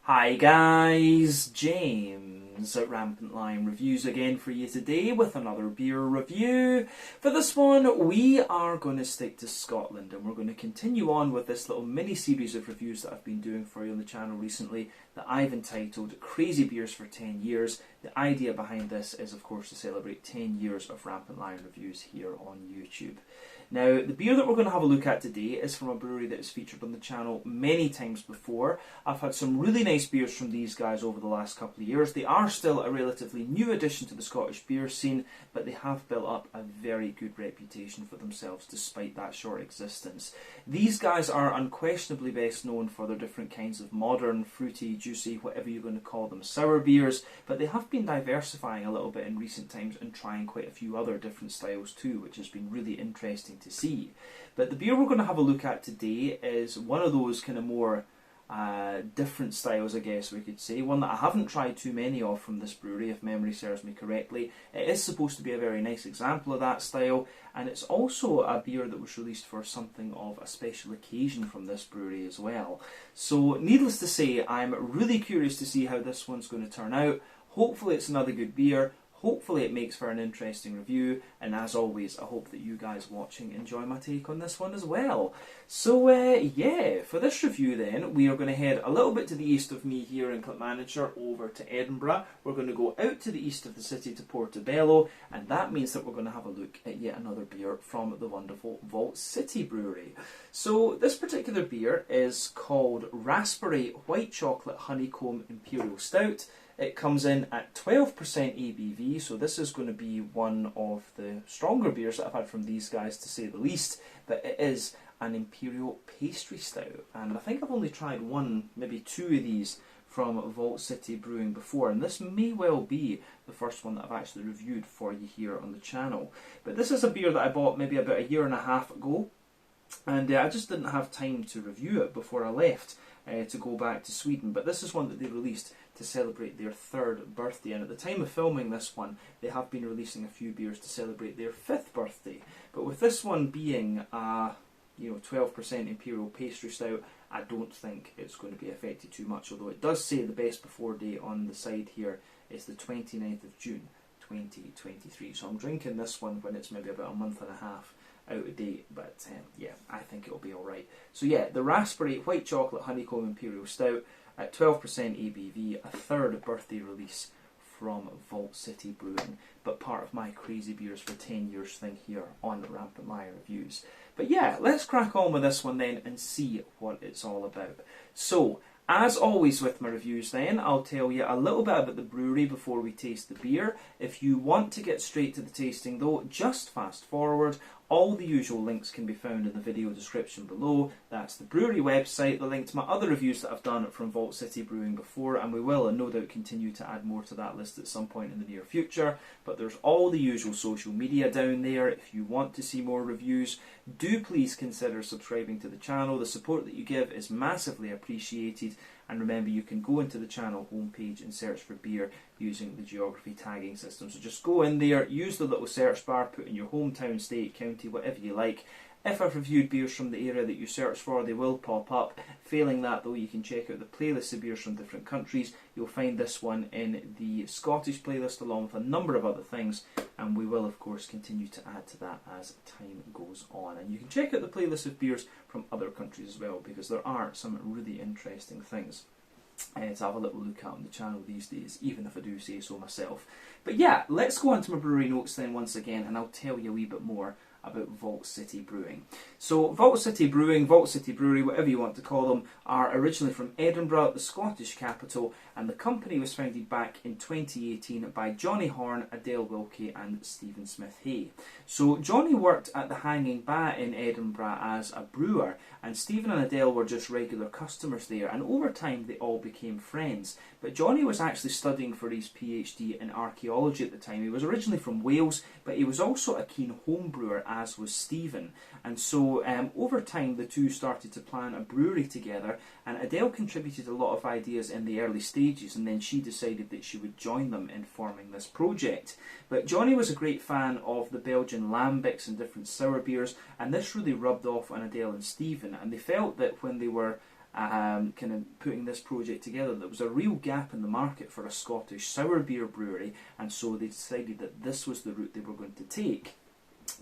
Hi guys, James at Rampant Lion Reviews again for you today with another beer review. For this one we are going to stick to Scotland and we're going to continue on with this little mini series of reviews that I've been doing for you on the channel recently that I've entitled Crazy Beers for 10 Years. The idea behind this is of course to celebrate 10 years of Rampant Lion Reviews here on YouTube. Now, the beer that we're going to have a look at today is from a brewery that has featured on the channel many times before. I've had some really nice beers from these guys over the last couple of years. They are still a relatively new addition to the Scottish beer scene, but they have built up a very good reputation for themselves despite that short existence. These guys are unquestionably best known for their different kinds of modern, fruity, juicy, whatever you're going to call them, sour beers, but they have been diversifying a little bit in recent times and trying quite a few other different styles too, which has been really interesting to see. But the beer we're going to have a look at today is one of those kind of more different styles, I guess we could say. One that I haven't tried too many of from this brewery, if memory serves me correctly. It is supposed to be a very nice example of that style, and it's also a beer that was released for something of a special occasion from this brewery as well. So needless to say, I'm really curious to see how this one's going to turn out. Hopefully it's another good beer. Hopefully it makes for an interesting review, and as always I hope that you guys watching enjoy my take on this one as well. So yeah, for this review then we are going to head a little bit to the east of me here in Clackmannanshire over to Edinburgh. We're going to go out to the east of the city to Portobello, and that means that we're going to have a look at yet another beer from the wonderful Vault City Brewery. So this particular beer is called Raspberry White Chocolate Honeycomb Imperial Stout. It comes in at 12% ABV, so this is going to be one of the stronger beers that I've had from these guys, to say the least, but it is an Imperial Pastry Stout, and I think I've only tried one, maybe two of these from Vault City Brewing before, and this may well be the first one that I've actually reviewed for you here on the channel. But this is a beer that I bought maybe about a year and a half ago, and I just didn't have time to review it before I left to go back to Sweden. But this is one that they released to celebrate their 3rd birthday, and at the time of filming this one they have been releasing a few beers to celebrate their 5th birthday. But with this one being a 12% Imperial Pastry Stout, I don't think it's going to be affected too much, although it does say the best before date on the side here is the 29th of June 2023, so I'm drinking this one when it's maybe about a month and a half out of date, but yeah, I think it'll be alright. So yeah, the Raspberry White Chocolate Honeycomb Imperial Stout at 12% ABV, a 3rd birthday release from Vault City Brewing, but part of my Crazy Beers for 10 Years thing here on Rampant Lion Reviews. But yeah, let's crack on with this one then and see what it's all about. So, as always with my reviews then, I'll tell you a little bit about the brewery before we taste the beer. If you want to get straight to the tasting though, just fast forward. All the usual links can be found in the video description below. That's the brewery website, the link to my other reviews that I've done from Vault City Brewing before, and we will and no doubt continue to add more to that list at some point in the near future. But there's all the usual social media down there. If you want to see more reviews, do please consider subscribing to the channel. The support that you give is massively appreciated. And remember, you can go into the channel homepage and search for beer using the geography tagging system. So just go in there, use the little search bar, put in your hometown, state, county, whatever you like. If I've reviewed beers from the area that you search for, they will pop up. Failing that though, you can check out the playlist of beers from different countries. You'll find this one in the Scottish playlist along with a number of other things, and we will of course continue to add to that as time goes on. And you can check out the playlist of beers from other countries as well, because there are some really interesting things to have a little look at on the channel these days, even if I do say so myself. But yeah, let's go on to my brewery notes then once again, and I'll tell you a wee bit more about Vault City Brewing. So Vault City Brewing, Vault City Brewery, whatever you want to call them, are originally from Edinburgh, the Scottish capital, and the company was founded back in 2018 by Johnny Horn, Adele Wilkie and Stephen Smith-Hay. So Johnny worked at the Hanging Bat in Edinburgh as a brewer, and Stephen and Adele were just regular customers there, and over time they all became friends. But Johnny was actually studying for his PhD in archaeology at the time. He was originally from Wales, but he was also a keen home brewer, as was Stephen. And so over time the two started to plan a brewery together, and Adele contributed a lot of ideas in the early stages, and then she decided that she would join them in forming this project. But Johnny was a great fan of the Belgian lambics and different sour beers, and this really rubbed off on Adele and Stephen, and they felt that when they were kind of putting this project together. There was a real gap in the market for a Scottish sour beer brewery, and so they decided that this was the route they were going to take.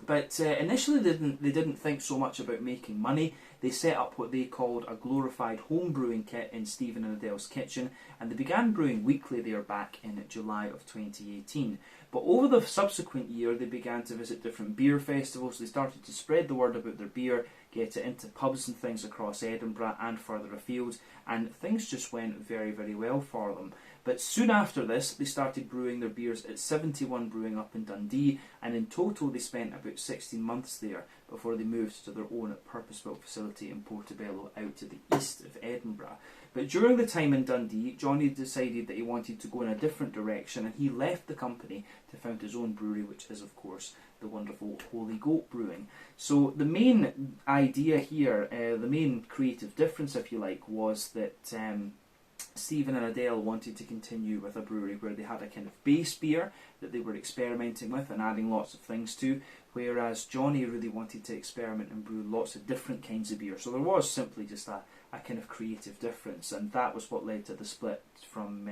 But initially they didn't think so much about making money. They set up what they called a glorified home brewing kit in Stephen and Adele's kitchen, and they began brewing weekly there back in July of 2018. But over the subsequent year they began to visit different beer festivals. They started to spread the word about their beer, get it into pubs and things across Edinburgh and further afield, and things just went very, very well for them. But soon after this, they started brewing their beers at 71 Brewing up in Dundee, and in total they spent about 16 months there before they moved to their own purpose-built facility in Portobello out to the east of Edinburgh. But during the time in Dundee, Johnny decided that he wanted to go in a different direction, and he left the company to found his own brewery, which is of course the wonderful Holy Goat Brewing. So the main idea here, the main creative difference if you like, was that Stephen and Adele wanted to continue with a brewery where they had a kind of base beer that they were experimenting with and adding lots of things to, whereas Johnny really wanted to experiment and brew lots of different kinds of beer. So there was simply just a kind of creative difference, and that was what led to the split from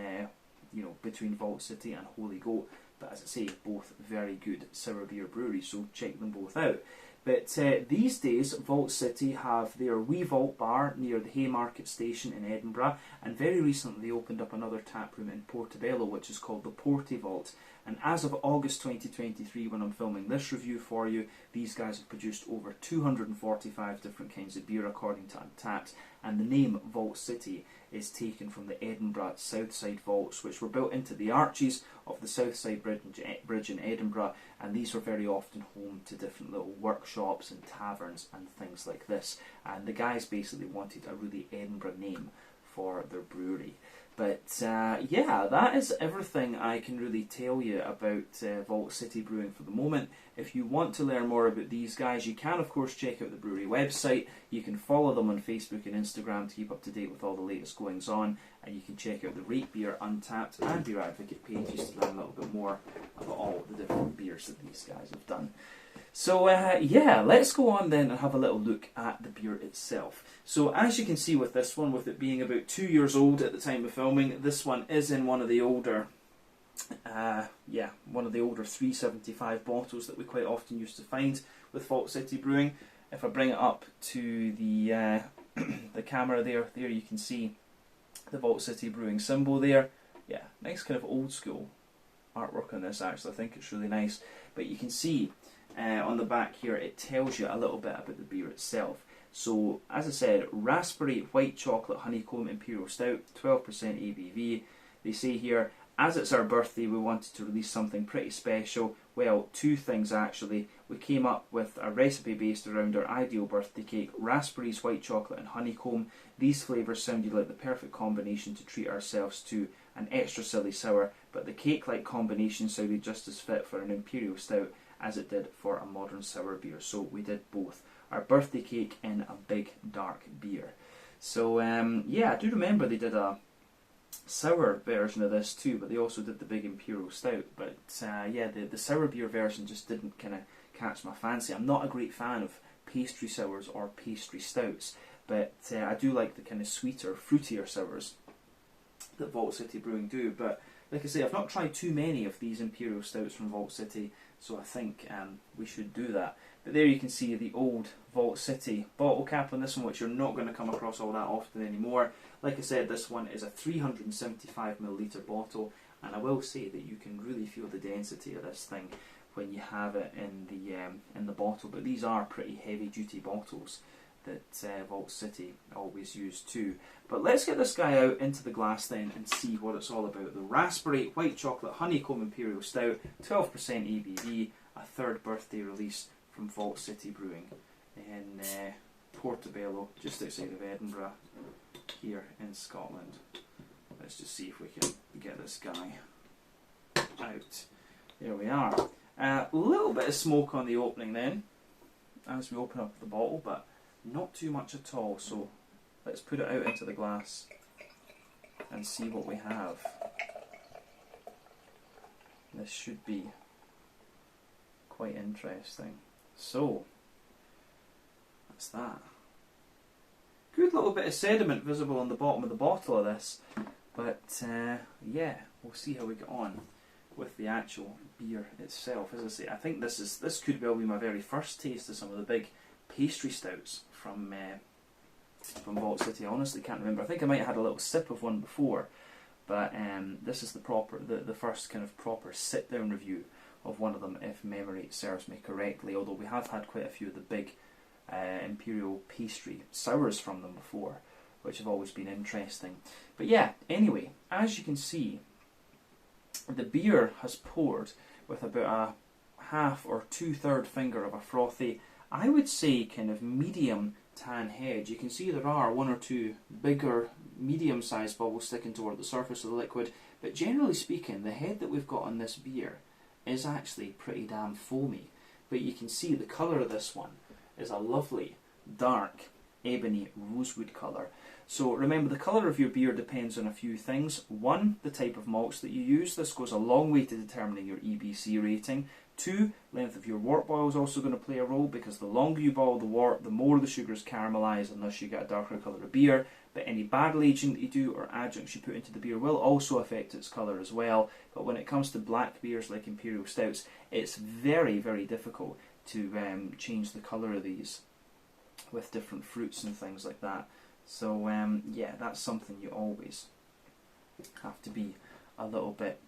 between Vault City and Holy Goat. But as I say, both very good sour beer breweries, so check them both out. But these days, Vault City have their wee Vault bar near the Haymarket station in Edinburgh, and very recently they opened up another tap room in Portobello, which is called the Porty Vault. And as of August 2023, when I'm filming this review for you, these guys have produced over 245 different kinds of beer according to Untappd, and the name Vault City is taken from the Edinburgh Southside Vaults, which were built into the arches of the Southside Bridge in Edinburgh, and these were very often home to different little workshops and taverns and things like this. And the guys basically wanted a really Edinburgh name for their brewery. But yeah, that is everything I can really tell you about Vault City Brewing for the moment. If you want to learn more about these guys, you can of course check out the brewery website. You can follow them on Facebook and Instagram to keep up to date with all the latest goings on, and you can check out the Rate Beer, Untappd and Beer Advocate pages to learn a little bit more about all the different beers that these guys have done. So yeah, let's go on then and have a little look at the beer itself. So as you can see with this one, with it being about 2 years old at the time of filming, this one is in one of the older, one of the older 375 bottles that we quite often used to find with Vault City Brewing. If I bring it up to the the camera there you can see the Vault City Brewing symbol there. Yeah, nice kind of old school artwork on this actually. I think it's really nice. But you can see on the back here, it tells you a little bit about the beer itself. So, as I said, raspberry, white chocolate, honeycomb, imperial stout, 12% ABV. They say here, as it's our birthday, we wanted to release something pretty special. Well, two things actually. We came up with a recipe based around our ideal birthday cake, raspberries, white chocolate and honeycomb. These flavours sounded like the perfect combination to treat ourselves to an extra silly sour, but the cake-like combination sounded just as fit for an imperial stout as it did for a modern sour beer. So we did both. Our birthday cake in a big dark beer. So yeah, I do remember they did a sour version of this too, but they also did the big imperial stout. But yeah, the sour beer version just didn't kind of catch my fancy. I'm not a great fan of pastry sours or pastry stouts, but I do like the kind of sweeter, fruitier sours that Vault City Brewing do. But like I say, I've not tried too many of these imperial stouts from Vault City, so I think we should do that. But there you can see the old Vault City bottle cap on this one, which you're not going to come across all that often anymore. Like I said, this one is a 375ml bottle, and I will say that you can really feel the density of this thing when you have it in the bottle. But these are pretty heavy duty bottles that Vault City always use too. But let's get this guy out into the glass then and see what it's all about. The raspberry, white chocolate, honeycomb imperial stout, 12% ABV, a third birthday release from Vault City Brewing in Portobello, just outside of Edinburgh, here in Scotland. Let's just see if we can get this guy out. There we are. A little bit of smoke on the opening then, as we open up the bottle, but not too much at all. So let's put it out into the glass and see what we have. This should be quite interesting. So, that's that. good little bit of sediment visible on the bottom of the bottle of this. But yeah, we'll see how we get on with the actual beer itself. As I say, I think this could well be my very first taste of some of the big pastry stouts from Vault City. I honestly can't remember. I think I might have had a little sip of one before, but this is the first kind of proper sit down review of one of them, if memory serves me correctly. Although we have had quite a few of the big imperial pastry sours from them before, which have always been interesting. But yeah, anyway, as you can see, the beer has poured with about a half or 2/3 finger of a frothy, I would say kind of medium tan head. You can see there are one or two bigger, medium-sized bubbles sticking toward the surface of the liquid, but generally speaking, the head that we've got on this beer is actually pretty damn foamy. But you can see the colour of this one is a lovely, dark, ebony rosewood colour. So remember, the colour of your beer depends on a few things. One, the type of malts that you use. This goes a long way to determining your EBC rating. Two, length of your wort boil is also going to play a role, because the longer you boil the wort, the more the sugars caramelise, and thus you get a darker colour of beer. But any barrel aging that you do or adjuncts you put into the beer will also affect its colour as well. But when it comes to black beers like imperial stouts, it's very, very difficult to change the colour of these with different fruits and things like that. So yeah, that's something you always have to be a little bit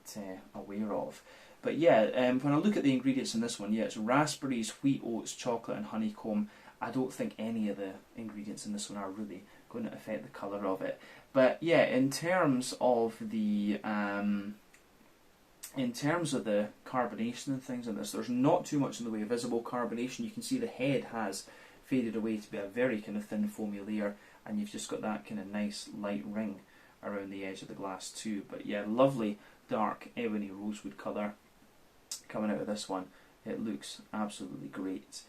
aware of. But yeah, when I look at the ingredients in this one, yeah, it's raspberries, wheat, oats, chocolate and honeycomb. I don't think any of the ingredients in this one are really going to affect the colour of it. But yeah, in terms of the carbonation and things in this, there's not too much in the way of visible carbonation. You can see the head has faded away to be a very kind of thin foamy layer, and you've just got that kind of nice light ring around the edge of the glass too. But yeah, lovely dark ebony rosewood colour coming out of this one. It looks absolutely great.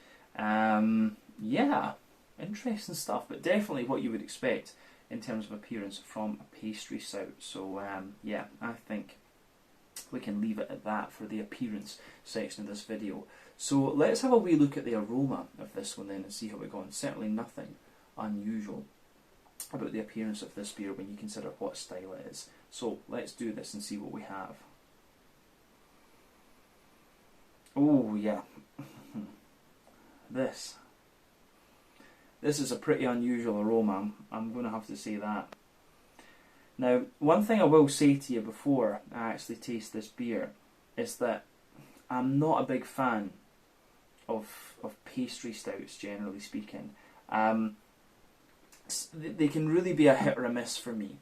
Yeah, interesting stuff, but definitely what you would expect in terms of appearance from a pastry stout. So yeah, I think we can leave it at that for the appearance section of this video. So let's have a wee look at the aroma of this one then and see how it goes. Certainly nothing unusual about the appearance of this beer when you consider what style it is. So let's do this and see what we have. Oh yeah, this is a pretty unusual aroma, I'm going to have to say that. Now, one thing I will say to you before I actually taste this beer is that I'm not a big fan of pastry stouts, generally speaking. They can really be a hit or a miss for me.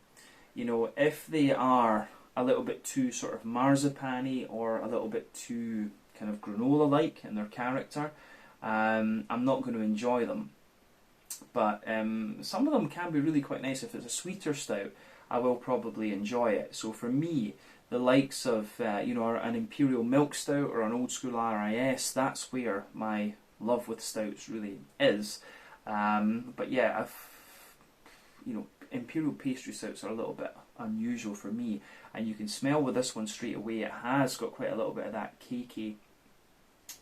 You know, if they are a little bit too sort of marzipan-y or a little bit too kind of granola-like in their character, I'm not going to enjoy them. But some of them can be really quite nice. If it's a sweeter stout, I will probably enjoy it. So for me, the likes of you know, an imperial milk stout or an old school RIS, that's where my love with stouts really is. But yeah, you know, imperial pastry stouts are a little bit unusual for me, and you can smell with this one straight away. It has got quite a little bit of that cakey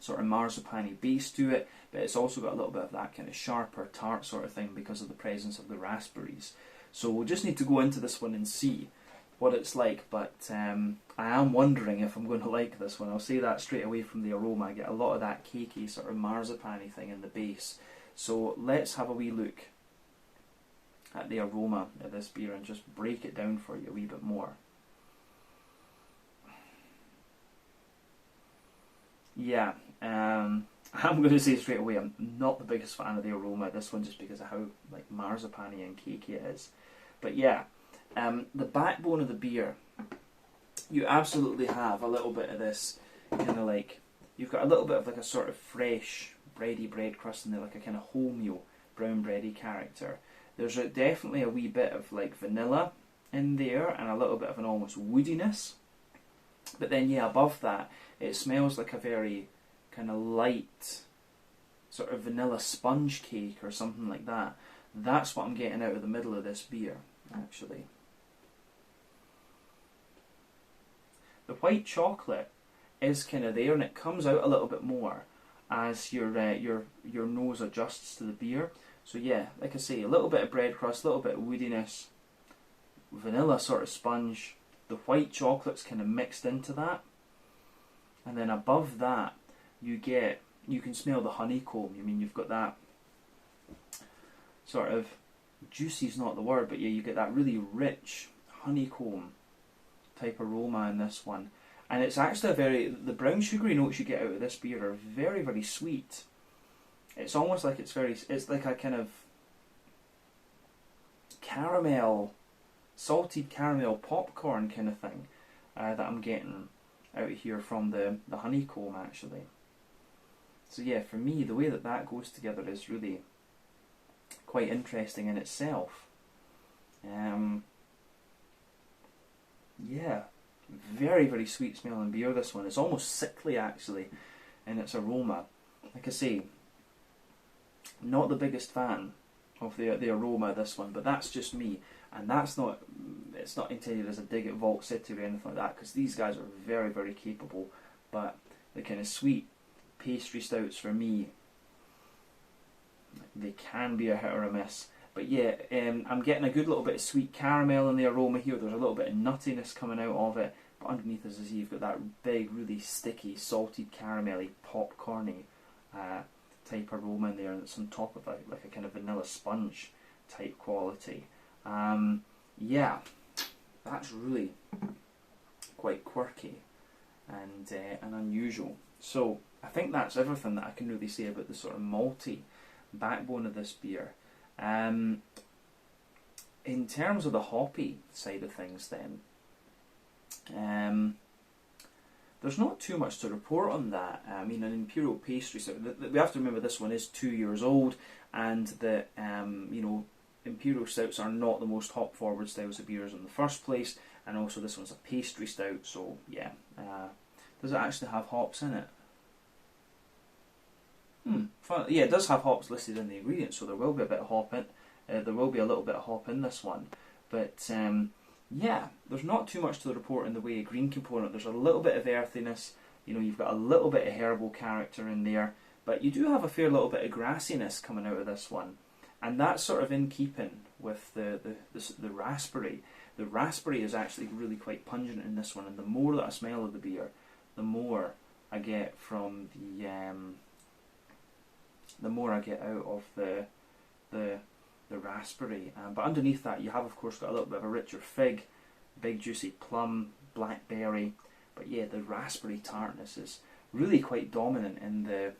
sort of marzipan-y base to it, but it's also got a little bit of that kind of sharper tart sort of thing because of the presence of the raspberries. So we'll just need to go into this one and see what it's like, but I am wondering if I'm going to like this one. I'll say that straight away from the aroma. I get a lot of that cakey sort of marzipan-y thing in the base. So let's have a wee look at the aroma of this beer and just break it down for you a wee bit more. Yeah, I'm going to say straight away I'm not the biggest fan of the aroma of this one, just because of how like marzipan-y and cakey it is. But yeah, the backbone of the beer, you absolutely have a little bit of this kind of like, you've got a little bit of like a sort of fresh bready bread crust in there, like a kind of wholemeal brown bready character. There's definitely a wee bit of like vanilla in there and a little bit of an almost woodiness. But then yeah, above that, it smells like a very kind of light sort of vanilla sponge cake or something like that. That's what I'm getting out of the middle of this beer, actually. The white chocolate is kind of there, and it comes out a little bit more as your nose adjusts to the beer. So yeah, like I say, a little bit of bread crust, a little bit of woodiness, vanilla sort of sponge. The white chocolate's kind of mixed into that, and then above that you can smell the honeycomb. I mean, you've got that sort of, juicy's not the word, but yeah, you get that really rich honeycomb type aroma in this one. And it's actually the brown sugary notes you get out of this beer are very, very sweet. It's almost like it's like a kind of caramel, salted caramel popcorn kind of thing that I'm getting out here from the honeycomb actually. So yeah, for me, the way that goes together is really quite interesting in itself. Yeah, very, very sweet smelling beer, this one. It's almost sickly actually in its aroma. Like I say, not the biggest fan of the aroma of this one, but that's just me, and it's not intended as a dig at Vault City or anything like that, because these guys are very, very capable. But the kind of sweet pastry stouts for me, they can be a hit or a miss. But yeah, I'm getting a good little bit of sweet caramel in the aroma here. There's a little bit of nuttiness coming out of it, but underneath, as I see, you've got that big, really sticky, salted caramelly, popcorny type aroma in there, and it's on top of like a kind of vanilla sponge type quality. Yeah, that's really quite quirky and unusual. So I think that's everything that I can really say about the sort of malty backbone of this beer. In terms of the hoppy side of things then, there's not too much to report on that. I mean, an Imperial Pastry Stout, we have to remember this one is 2 years old, and that Imperial Stouts are not the most hop forward styles of beers in the first place, and also this one's a pastry stout, so yeah. Does it actually have hops in it? Yeah, it does have hops listed in the ingredients, so there will be a bit of hop in. There will be a little bit of hop in this one, but yeah, there's not too much to report in the way of green component. There's a little bit of earthiness. You've got a little bit of herbal character in there, but you do have a fair little bit of grassiness coming out of this one, and that's sort of in keeping with the raspberry. The raspberry is actually really quite pungent in this one, and the more that I smell of the beer, the more I get from the more I get out of the raspberry. But underneath that, you have, of course, got a little bit of a richer fig, big juicy plum, blackberry. But yeah, the raspberry tartness is really quite dominant in the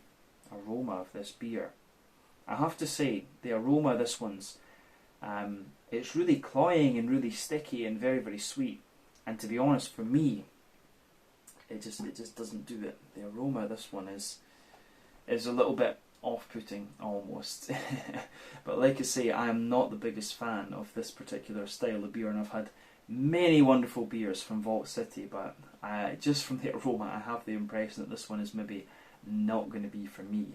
aroma of this beer. I have to say, the aroma of this one's, it's really cloying and really sticky and very, very sweet. And to be honest, for me, it just doesn't do it. The aroma of this one is a little bit off-putting almost. But like I say, I am not the biggest fan of this particular style of beer, and I've had many wonderful beers from Vault City, but just from the aroma I have the impression that this one is maybe not going to be for me.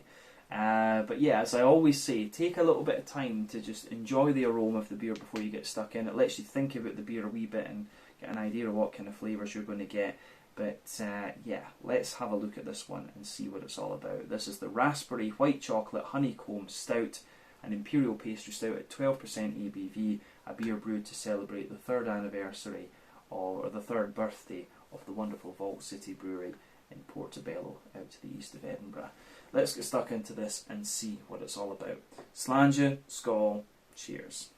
But yeah, as I always say, take a little bit of time to just enjoy the aroma of the beer before you get stuck in. It lets you think about the beer a wee bit and get an idea of what kind of flavours you're going to get. But yeah, let's have a look at this one and see what it's all about. This is the Raspberry White Chocolate Honeycomb Stout, an Imperial Pastry Stout at 12% ABV, a beer brewed to celebrate the 3rd anniversary or the 3rd birthday of the wonderful Vault City Brewery in Portobello, out to the east of Edinburgh. Let's get stuck into this and see what it's all about. Slàinte, skål, cheers.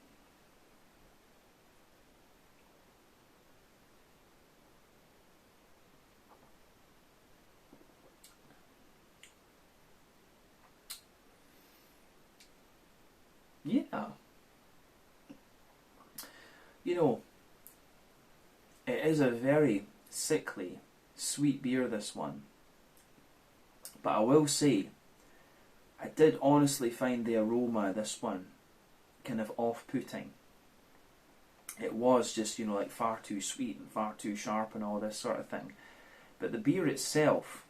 Yeah. It is a very sickly, sweet beer, this one. But I will say, I did honestly find the aroma of this one kind of off-putting. It was just, like far too sweet and far too sharp and all this sort of thing. But the beer itself,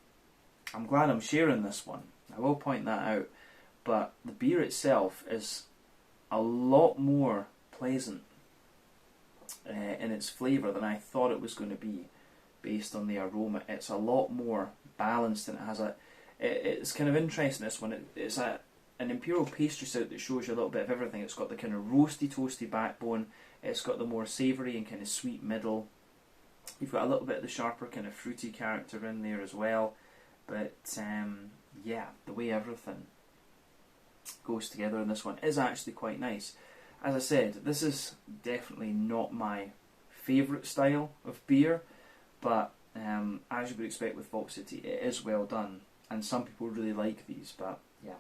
I'm glad I'm sharing this one. I will point that out. But the beer itself is a lot more pleasant in its flavour than I thought it was going to be based on the aroma. It's a lot more balanced, and it has it's kind of interesting, this one. It's an Imperial Pastry Stout that shows you a little bit of everything. It's got the kind of roasty, toasty backbone. It's got the more savoury and kind of sweet middle. You've got a little bit of the sharper kind of fruity character in there as well. But yeah, the way everything goes together in this one is actually quite nice. As I said, this is definitely not my favourite style of beer, but as you would expect with Vault City, it is well done, and some people really like these, but yeah.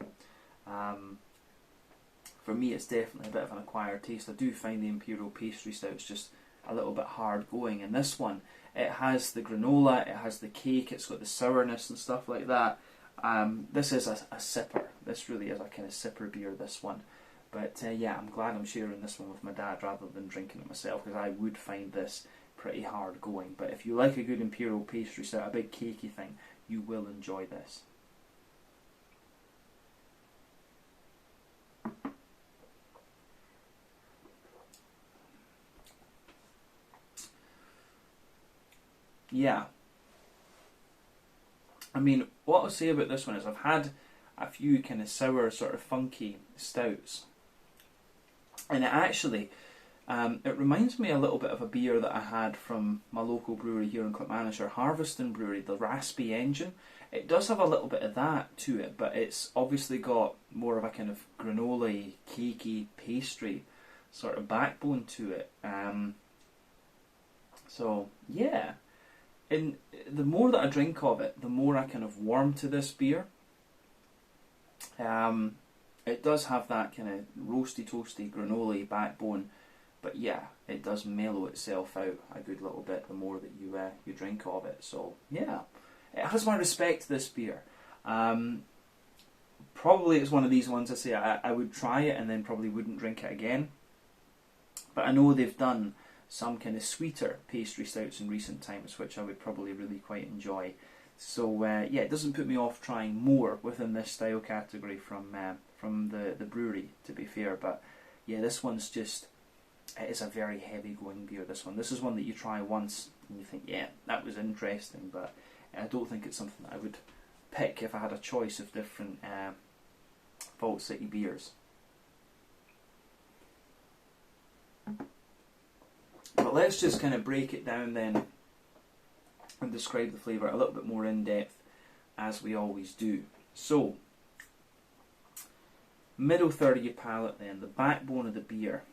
For me, it's definitely a bit of an acquired taste. I do find the Imperial Pastry Stouts just a little bit hard going, and this one, it has the granola, it has the cake, it's got the sourness and stuff like that. This is a sipper. This really is a kind of sipper beer, this one. But yeah, I'm glad I'm sharing this one with my dad rather than drinking it myself, because I would find this pretty hard going. But if you like a good Imperial Pastry Stout, a big cakey thing, you will enjoy this. Yeah. I mean, what I'll say about this one is I've had a few kind of sour, sort of funky stouts. And it actually, it reminds me a little bit of a beer that I had from my local brewery here in Clackmannanshire, Harveston Brewery, the Raspy Engine. It does have a little bit of that to it, but it's obviously got more of a kind of granola-y, cakey, pastry sort of backbone to it. So, yeah. And the more that I drink of it, the more I kind of warm to this beer. It does have that kind of roasty, toasty, granola backbone, but yeah, it does mellow itself out a good little bit the more that you drink of it. So yeah, it has my respect, this beer. Probably it's one of these ones I say I would try it and then probably wouldn't drink it again. But I know they've done some kind of sweeter pastry stouts in recent times, which I would probably really quite enjoy. So yeah, it doesn't put me off trying more within this style category from the brewery, to be fair. But yeah, this one's just, it is a very heavy going beer, this one. This is one that you try once and you think, yeah, that was interesting, but I don't think it's something that I would pick if I had a choice of different Vault City beers. But let's just kind of break it down then and describe the flavour a little bit more in depth, as we always do. So, middle third of your palate then, the backbone of the beer.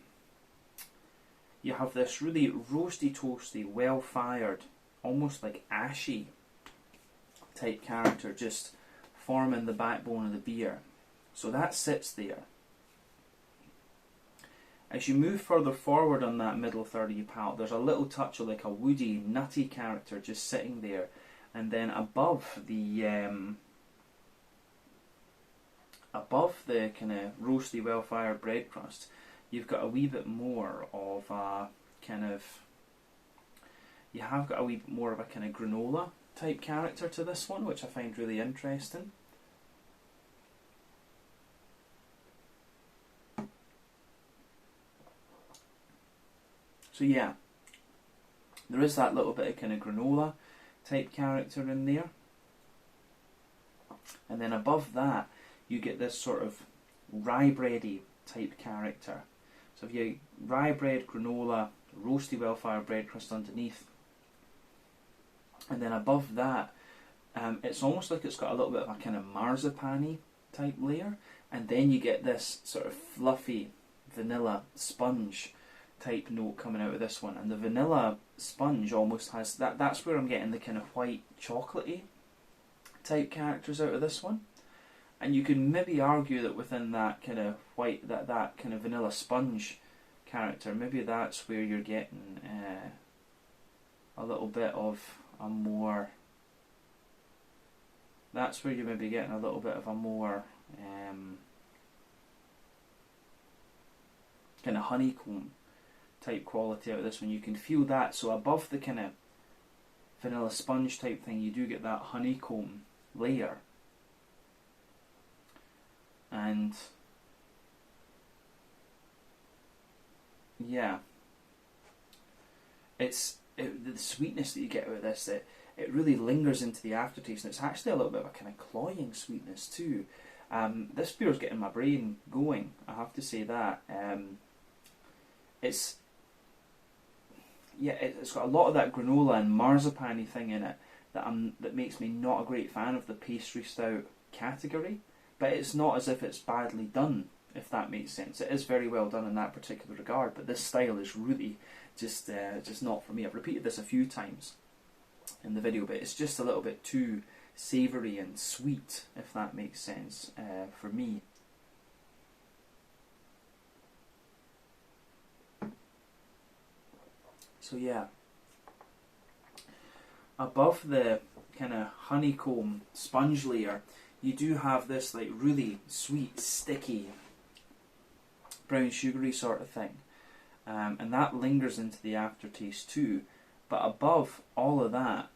You have this really roasty, toasty, well fired, almost like ashy type character just forming the backbone of the beer. So that sits there. As you move further forward on that middle third of your palate, there's a little touch of like a woody, nutty character just sitting there. And then above the kind of roasty, well-fired bread crust, you've got a wee bit more of a kind of, you have got a wee bit more of a kind of granola type character to this one, which I find really interesting. So yeah, there is that little bit of kind of granola type character in there. And then above that, you get this sort of rye bready type character. So if you rye bread, granola, roasty well-fired bread crust underneath, and then above that, it's almost like it's got a little bit of a kind of marzipan-y type layer, and then you get this sort of fluffy vanilla sponge type note coming out of this one, and the vanilla sponge almost has that. That's where I'm getting the kind of white chocolatey type characters out of this one. And you could maybe argue that within that kind of white, that kind of vanilla sponge character, maybe that's where you're getting a little bit of a more. That's where you may be getting a little bit of a more kind of honeycomb type quality out of this one. You can feel that. So above the kind of vanilla sponge type thing, you do get that honeycomb layer. And yeah, the sweetness that you get out of this, it really lingers into the aftertaste, and it's actually a little bit of a kind of cloying sweetness too. This beer's getting my brain going, I have to say that. It's got a lot of that granola and marzipan-y thing in it that makes me not a great fan of the pastry stout category, but it's not as if it's badly done, if that makes sense. It is very well done in that particular regard, but this style is really just not for me. I've repeated this a few times in the video, but it's just a little bit too savoury and sweet, if that makes sense, for me. So yeah, above the kind of honeycomb sponge layer, you do have this like really sweet, sticky, brown sugary sort of thing, and that lingers into the aftertaste too. But above all of that,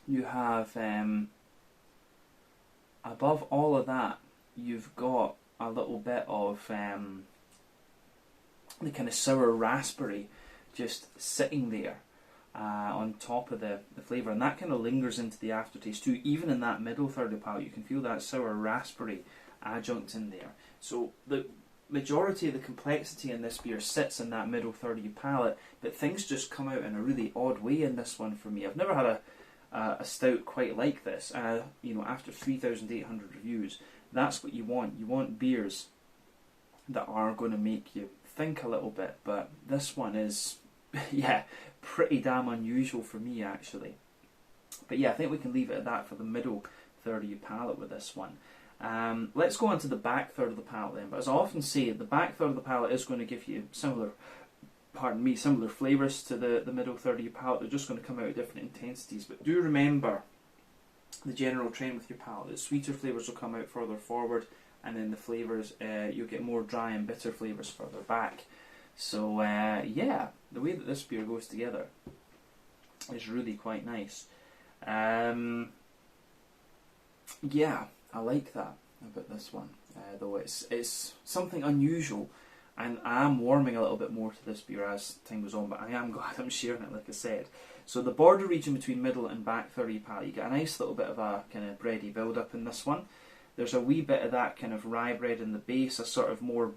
you have you've got a little bit of the kind of sour raspberry just sitting there on top of the flavour, and that kind of lingers into the aftertaste too. Even in that middle third of the palate, you can feel that sour raspberry adjunct in there. So the majority of the complexity in this beer sits in that middle third of your palate, but things just come out in a really odd way in this one for me. I've never had a stout quite like this. You know, after 3,800 reviews, that's what you want. You want beers that are going to make you think a little bit, but this one is, yeah, pretty damn unusual for me actually. But yeah, I think we can leave it at that for the middle third of your palate with this one. Let's go on to the back third of the palate then. But as I often say, the back third of the palate is going to give you similar flavours to the middle third of your palate. They're just going to come out at different intensities. But do remember the general trend with your palate, that sweeter flavours will come out further forward, and then the flavours, you'll get more dry and bitter flavours further back. So yeah, the way that this beer goes together is really quite nice. Yeah, I like that about this one, though it's something unusual, and I am warming a little bit more to this beer as time goes on, but I am glad I'm sharing it, like I said. So the border region between middle and back third of your palate, you get a nice little bit of a kind of bready build up in this one. There's a wee bit of that kind of rye bread in the base, a sort of more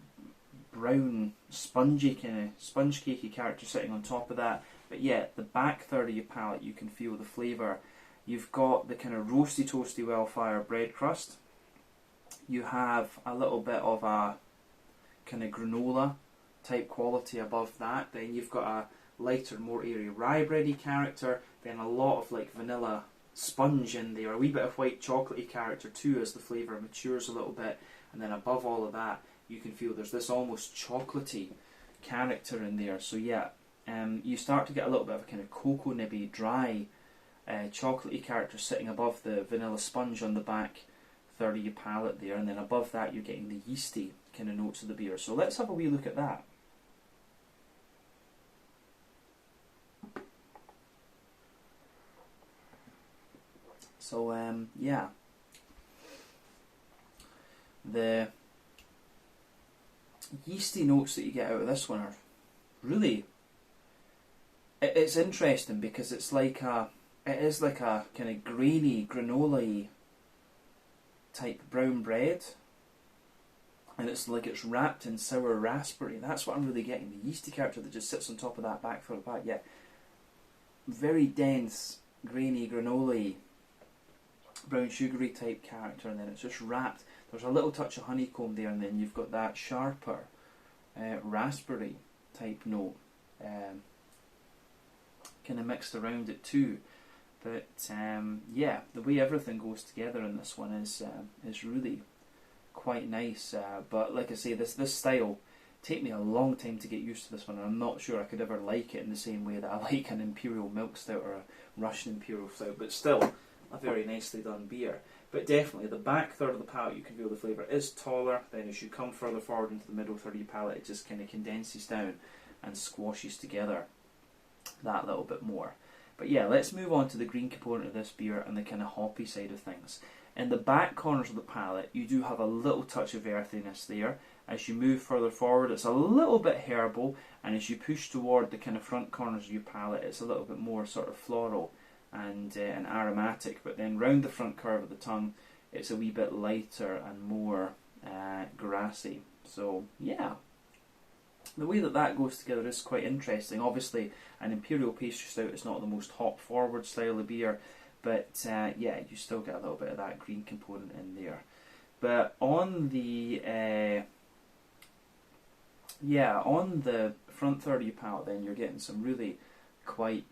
brown, spongy, kind of sponge cakey character sitting on top of that. But yeah, the back third of your palate, you can feel the flavour. You've got the kind of roasty, toasty, well-fire bread crust. You have a little bit of a kind of granola type quality above that. Then you've got a lighter, more airy rye bready character. Then a lot of like vanilla sponge in there, a wee bit of white chocolatey character too as the flavour matures a little bit. And then above all of that, you can feel there's this almost chocolatey character in there. So yeah, you start to get a little bit of a kind of cocoa nibby, dry, chocolatey character sitting above the vanilla sponge on the back third of your palate there, and then above that you're getting the yeasty kind of notes of the beer. So let's have a wee look at that. So yeah, the yeasty notes that you get out of this one are really, it's interesting because it is like a kind of grainy, granola-y type brown bread, and it's like it's wrapped in sour raspberry. That's what I'm really getting, the yeasty character that just sits on top of that back third of the palate. Yeah, very dense, grainy, granola-y, brown sugary type character, and then it's just wrapped. There's a little touch of honeycomb there, and then you've got that sharper raspberry type note kind of mixed around it too. But yeah, the way everything goes together in this one is really quite nice. But like I say, this style take me a long time to get used to this one, and I'm not sure I could ever like it in the same way that I like an Imperial Milk Stout or a Russian Imperial Stout. But still, a very nicely done beer. But definitely, the back third of the palate, you can feel the flavour is taller. Then as you come further forward into the middle third of your palate, it just kind of condenses down and squashes together that little bit more. But yeah, let's move on to the green component of this beer and the kind of hoppy side of things. In the back corners of the palate, you do have a little touch of earthiness there. As you move further forward, it's a little bit herbal, and as you push toward the kind of front corners of your palate, it's a little bit more sort of floral and aromatic. But then round the front curve of the tongue, it's a wee bit lighter and more grassy. So yeah, the way that that goes together is quite interesting. Obviously, an Imperial Pastry Stout is not the most hop-forward style of beer, but yeah, you still get a little bit of that green component in there. But on the on the front third of your palate, then you're getting some really quite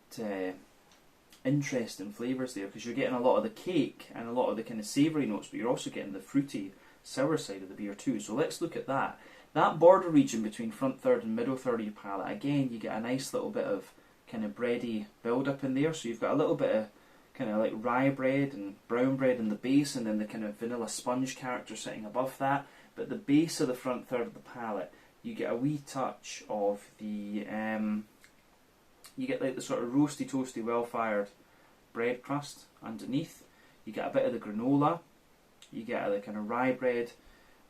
interesting flavours there, because you're getting a lot of the cake and a lot of the kind of savoury notes, but you're also getting the fruity, sour side of the beer too. So let's look at that. That border region between front third and middle third of your palate, again, you get a nice little bit of kind of bready build-up in there. So you've got a little bit of kind of like rye bread and brown bread in the base, and then the kind of vanilla sponge character sitting above that. But the base of the front third of the palate, you get a wee touch of the, you get like the sort of roasty, toasty, well-fired bread crust underneath. You get a bit of the granola, you get the kind of rye bread,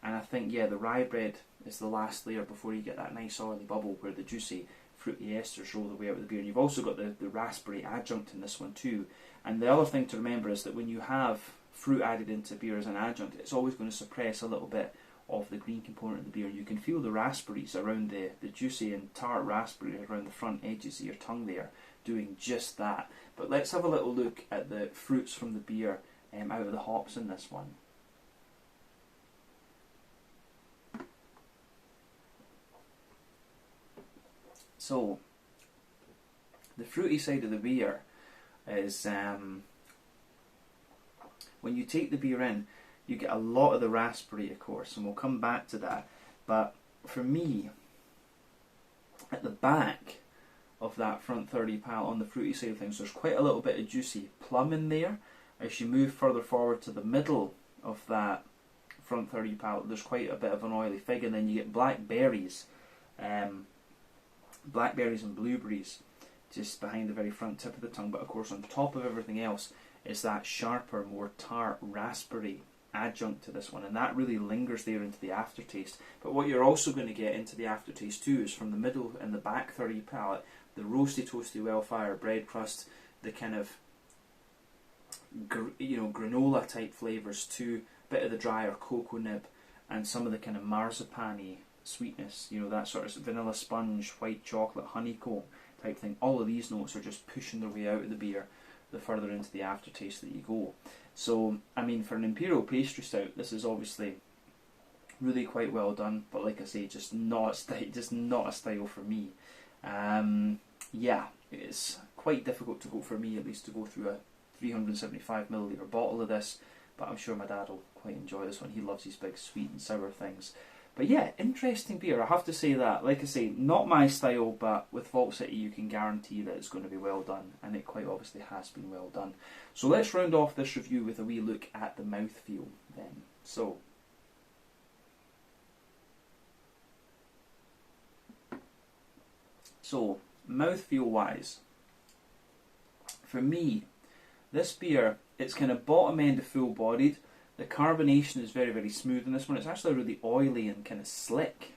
and I think, yeah, the rye bread is the last layer before you get that nice oily bubble where the juicy fruity esters roll the way out of the beer. And you've also got the raspberry adjunct in this one too. And the other thing to remember is that when you have fruit added into beer as an adjunct, it's always going to suppress a little bit of the green component of the beer. You can feel the raspberries around the juicy and tart raspberry around the front edges of your tongue there, doing just that. But let's have a little look at the fruits from the beer out of the hops in this one. So, the fruity side of the beer is, when you take the beer in, you get a lot of the raspberry, of course, and we'll come back to that. But for me, at the back of that front 30 palate on the fruity side of things, there's quite a little bit of juicy plum in there. As you move further forward to the middle of that front 30 palate, there's quite a bit of an oily fig, and then you get blackberries. Blackberries and blueberries just behind the very front tip of the tongue, but of course on top of everything else is that sharper, more tart raspberry adjunct to this one, and that really lingers there into the aftertaste. But what you're also going to get into the aftertaste too is from the middle and the back 30 palate, the roasty, toasty, well-fired bread crust, the kind of granola type flavours too, bit of the drier cocoa nib, and some of the kind of marzipan-y sweetness, that sort of vanilla sponge, white chocolate, honeycomb type thing. All of these notes are just pushing their way out of the beer the further into the aftertaste that you go. So, I mean, for an Imperial Pastry Stout, this is obviously really quite well done, but like I say, just not a style for me. Yeah, it's quite difficult to go, for me at least, to go through a 375ml bottle of this, but I'm sure my dad will quite enjoy this one. He loves these big sweet and sour things. But yeah, interesting beer, I have to say that. Like I say, not my style, but with Vault City you can guarantee that it's going to be well done, and it quite obviously has been well done. So let's round off this review with a wee look at the mouthfeel then. So mouthfeel wise, for me, this beer, it's kind of bottom end of full bodied. The carbonation is very, very smooth in this one. It's actually a really oily and kind of slick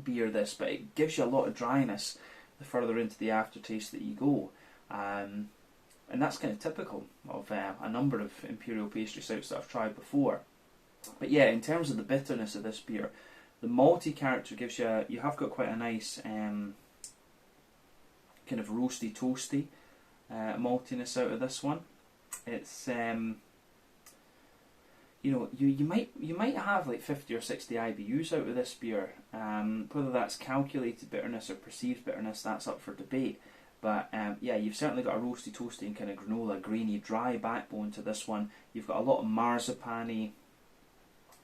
beer, this, but it gives you a lot of dryness the further into the aftertaste that you go. And that's kind of typical of a number of Imperial Pastry Stouts that I've tried before. But yeah, in terms of the bitterness of this beer, the malty character gives you, you have got quite a nice kind of roasty, toasty maltiness out of this one. It's you might have like 50 or 60 IBUs out of this beer. Whether that's calculated bitterness or perceived bitterness, that's up for debate. But yeah, you've certainly got a roasty, toasty and kind of granola, grainy, dry backbone to this one. You've got a lot of marzipan-y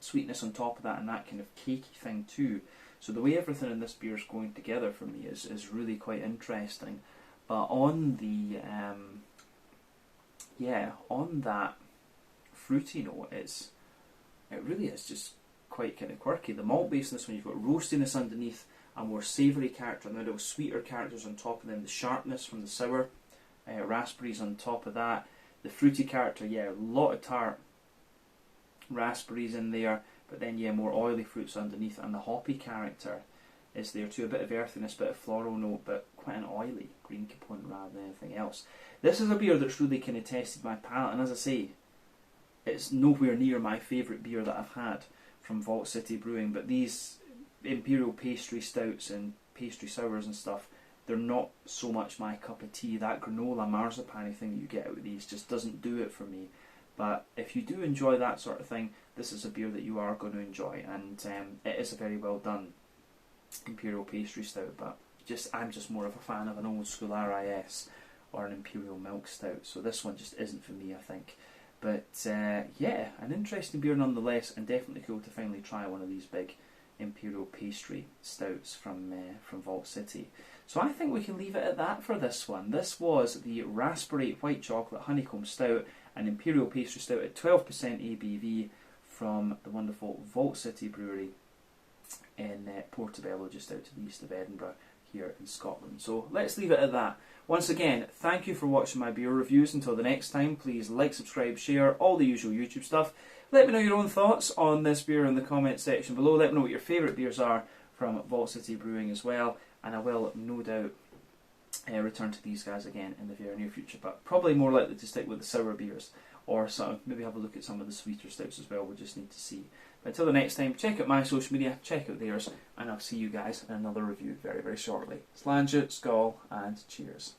sweetness on top of that, and that kind of cakey thing too. So the way everything in this beer is going together for me is really quite interesting. But on the on that fruity note, it really is just quite kind of quirky. The malt base in this one, you've got roastiness underneath, a more savoury character in the middle, sweeter characters on top, and then the sharpness from the sour raspberries on top of that. The fruity character, yeah, a lot of tart raspberries in there, but then yeah, more oily fruits underneath, and the hoppy character is there too. A bit of earthiness, bit of floral note, but quite an oily green component rather than anything else. This is a beer that's really kind of tested my palate, and as I say, it's nowhere near my favourite beer that I've had from Vault City Brewing, but these Imperial Pastry Stouts and Pastry Sours and stuff, they're not so much my cup of tea. That granola marzipan thing that you get out of these just doesn't do it for me. But if you do enjoy that sort of thing, this is a beer that you are going to enjoy, and it is a very well done Imperial Pastry Stout, but I'm just more of a fan of an old school RIS or an Imperial Milk Stout, so this one just isn't for me, I think. But yeah, an interesting beer nonetheless, and definitely cool to finally try one of these big Imperial Pastry Stouts from Vault City. So I think we can leave it at that for this one. This was the Raspberry White Chocolate Honeycomb Stout, an Imperial Pastry Stout at 12% ABV from the wonderful Vault City Brewery in Portobello, just out to the east of Edinburgh here in Scotland. So let's leave it at that. Once again, thank you for watching my beer reviews. Until the next time, please like, subscribe, share, all the usual YouTube stuff. Let me know your own thoughts on this beer in the comment section below. Let me know what your favourite beers are from Vault City Brewing as well, and I will no doubt return to these guys again in the very near future, but probably more likely to stick with the sour beers, or maybe have a look at some of the sweeter stouts as well. We'll just need to see. But until the next time, check out my social media, check out theirs, and I'll see you guys in another review very, very shortly. Slàinte, skål, and cheers.